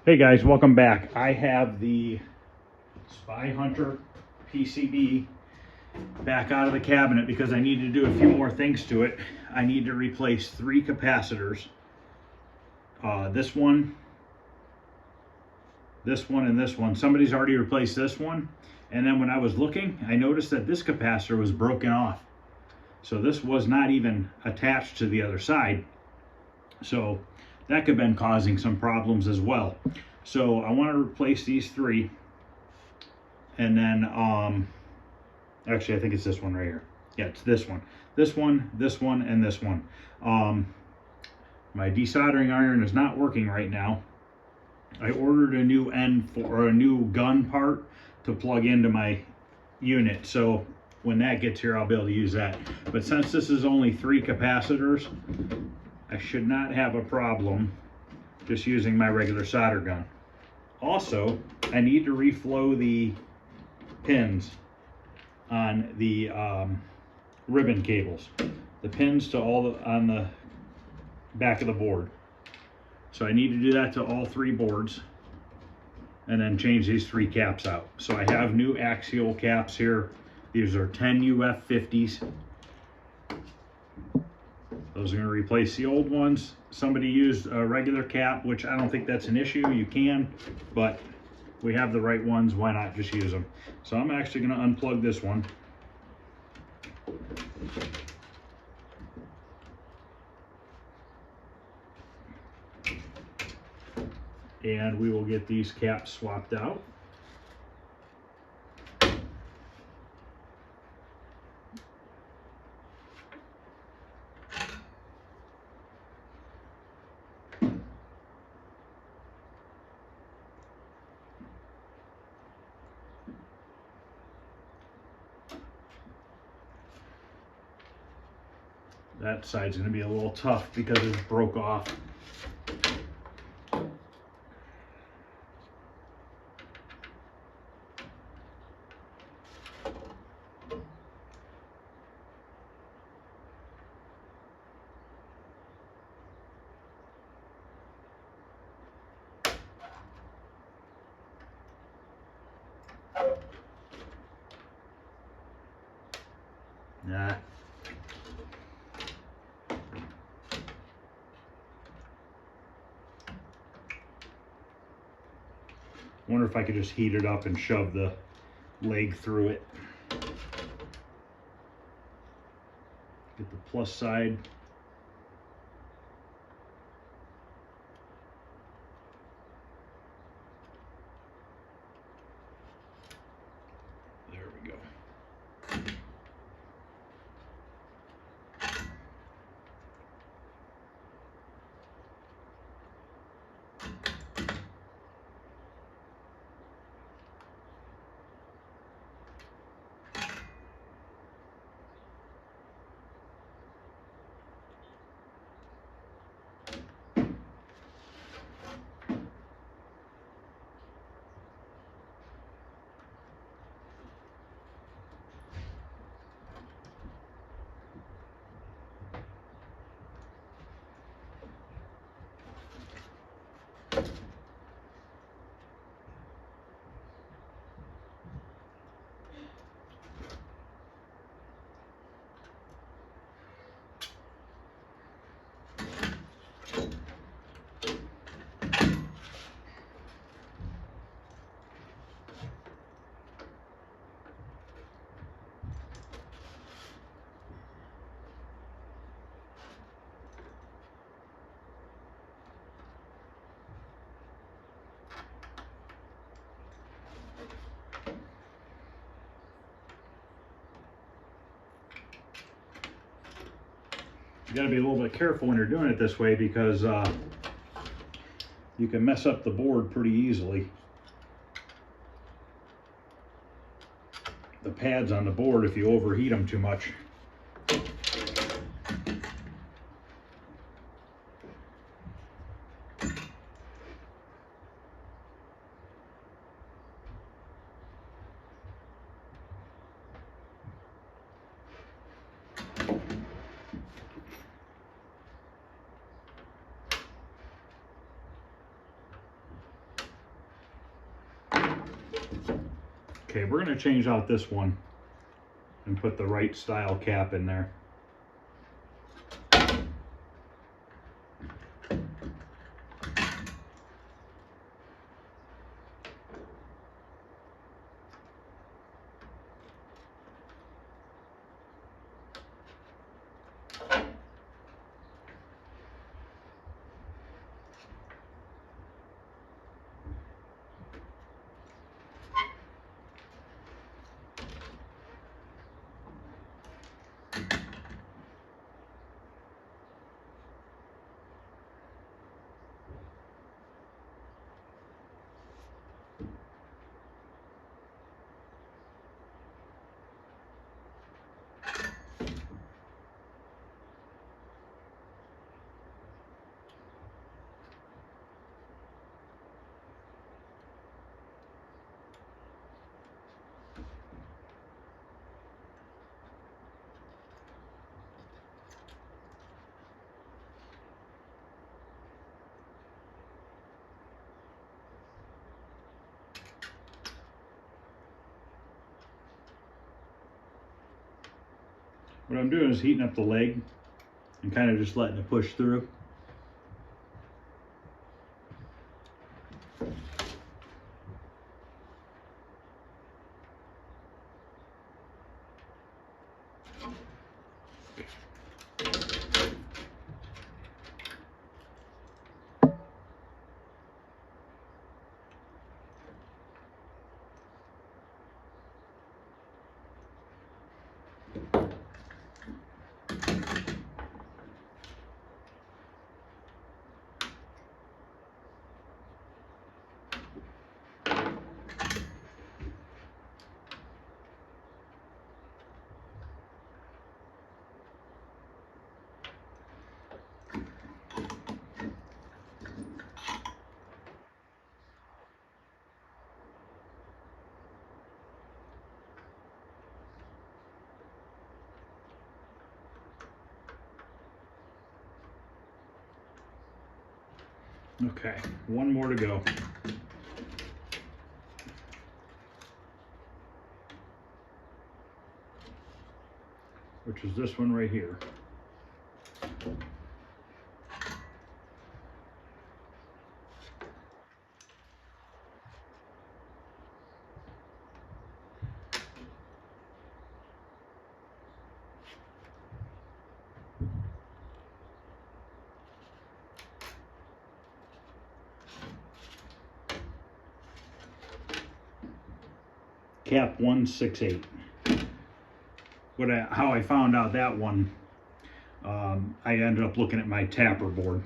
Hey guys, welcome back. I have the Spy Hunter PCB back out of the cabinet because I need to do a few more things to it. I need to replace 3 capacitors. This one, and this one. Somebody's already replaced this one. And then when I was looking, I noticed that this capacitor was broken off. So this was not even attached to the other side. So that could have been causing some problems as well. So I want to replace these 3, and then actually I think it's this one right here. Yeah, it's this one, this one, and this one. My desoldering iron is not working right now. I ordered a new end for a new gun part to plug into my unit, so when that gets here I'll be able to use that. But since this is only 3 capacitors, I should not have a problem just using my regular solder gun. Also, I need to reflow the pins on the ribbon cables. The pins to on the back of the board. So I need to do that to all 3 boards and then change these 3 caps out. So I have new axial caps here. These are 10 UF50s. Those are going to replace the old ones. Somebody used a regular cap, which I don't think that's an issue. You can, but we have the right ones. Why not just use them? So I'm actually going to unplug this one. And we will get these caps swapped out. That side's going to be a little tough because it broke off. Nah. Wonder if I could just heat it up and shove the leg through it. Get the plus side. There we go. You got to be a little bit careful when you're doing it this way because you can mess up the board pretty easily. The pads on the board if you overheat them too much. Okay, we're going to change out this one and put the right style cap in there. What I'm doing is heating up the leg and kind of just letting it push through. Okay, one more to go. Which is this one right here. Cap 168. How I found out that one, I ended up looking at my tapper board.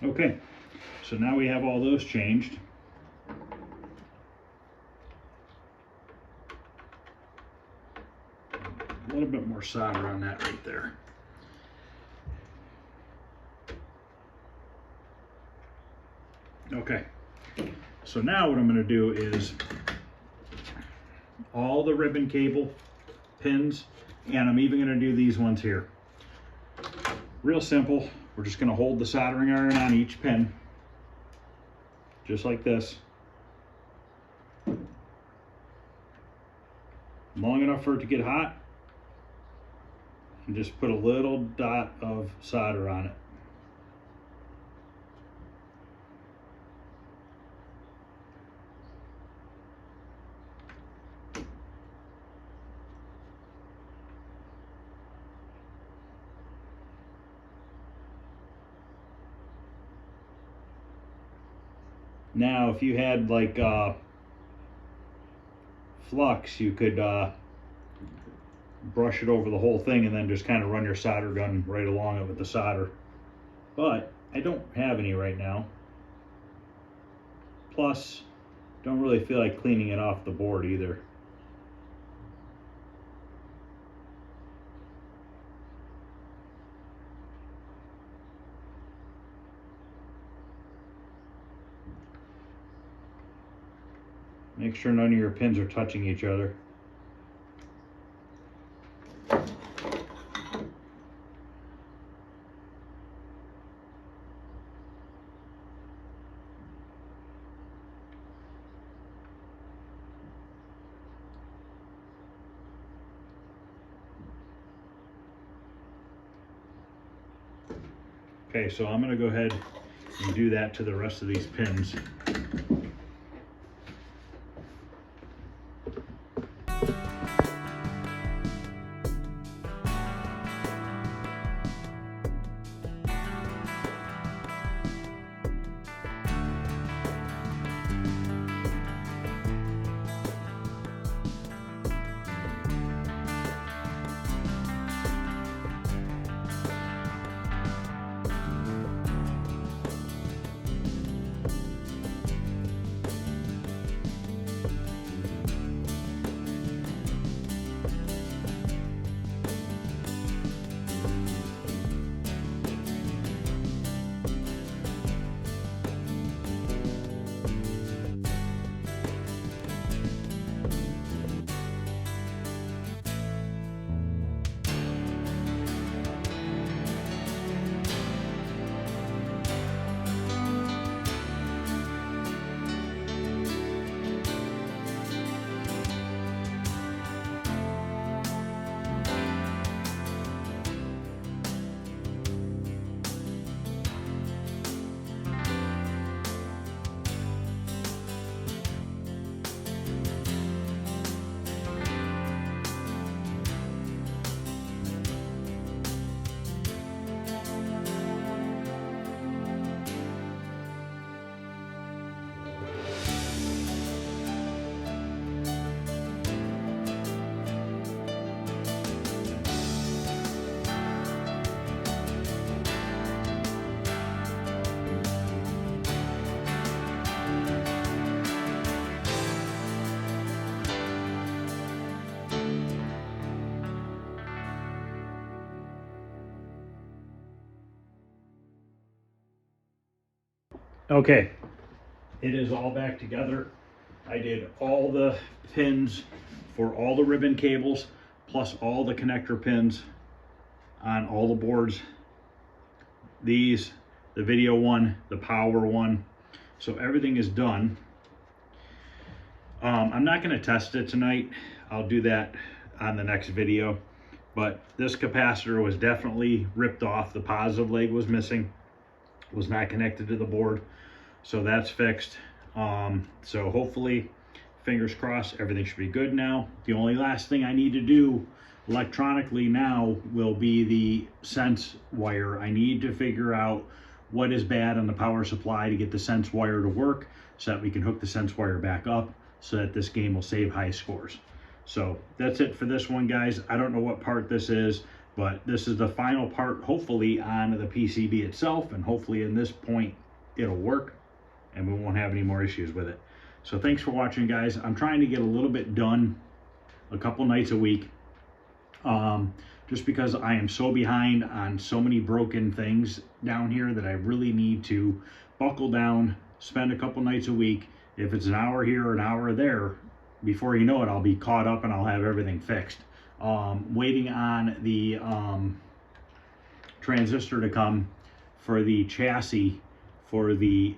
Okay, so now we have all those changed. A little bit more solder on that right there. Okay, so now what I'm going to do is all the ribbon cable pins And I'm even going to do these ones here. Real simple. We're just going to hold the soldering iron on each pin, just like this, long enough for it to get hot, and just put a little dot of solder on it. Now, if you had like flux, you could brush it over the whole thing and then just kind of run your solder gun right along it with the solder. But I don't have any right now. Plus, don't really feel like cleaning it off the board either. Make sure none of your pins are touching each other. Okay, so I'm going to go ahead and do that to the rest of these pins. Okay, it is all back together. I did all the pins for all the ribbon cables, plus all the connector pins on all the boards. These, the video one, the power one. So everything is done. I'm not going to test it tonight. I'll do that on the next video. But this capacitor was definitely ripped off. The positive leg was missing, was not connected to the board. So that's fixed. So hopefully, fingers crossed, everything should be good now. The only last thing I need to do electronically now will be the sense wire. I need to figure out what is bad on the power supply to get the sense wire to work so that we can hook the sense wire back up so that this game will save high scores. So that's it for this one, guys. I don't know what part this is, but this is the final part, hopefully on the PCB itself, and hopefully in this point it'll work and we won't have any more issues with it. So thanks for watching, guys. I'm trying to get a little bit done a couple nights a week, just because I am so behind on so many broken things down here that I really need to buckle down, spend a couple nights a week. If it's an hour here or an hour there, before you know it, I'll be caught up and I'll have everything fixed. Waiting on the transistor to come for the chassis for the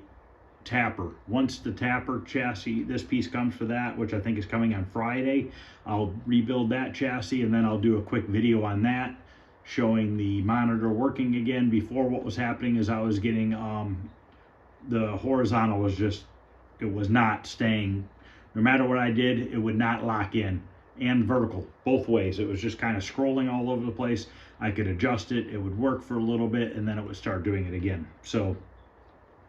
tapper. Once the tapper chassis, this piece comes for that, which I think is coming on Friday, I'll rebuild that chassis, and then I'll do a quick video on that showing the monitor working again. Before, what was happening is I was getting the horizontal was just, it was not staying. No matter what I did, it would not lock in, and vertical, both ways. It was just kind of scrolling all over the place. I could adjust it, it would work for a little bit, and then it would start doing it again. So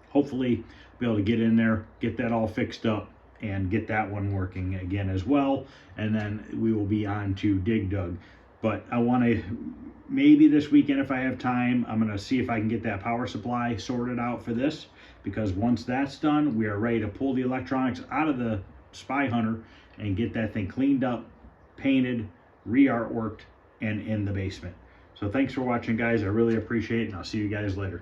hopefully be able to get in there, get that all fixed up, and get that one working again as well. And then we will be on to Dig Dug. But I want to, maybe this weekend if I have time, I'm going to see if I can get that power supply sorted out for this, because once that's done, we are ready to pull the electronics out of the Spy Hunter and get that thing cleaned up, painted, re-artworked, and in the basement. So thanks for watching, guys. I really appreciate it, and I'll see you guys later.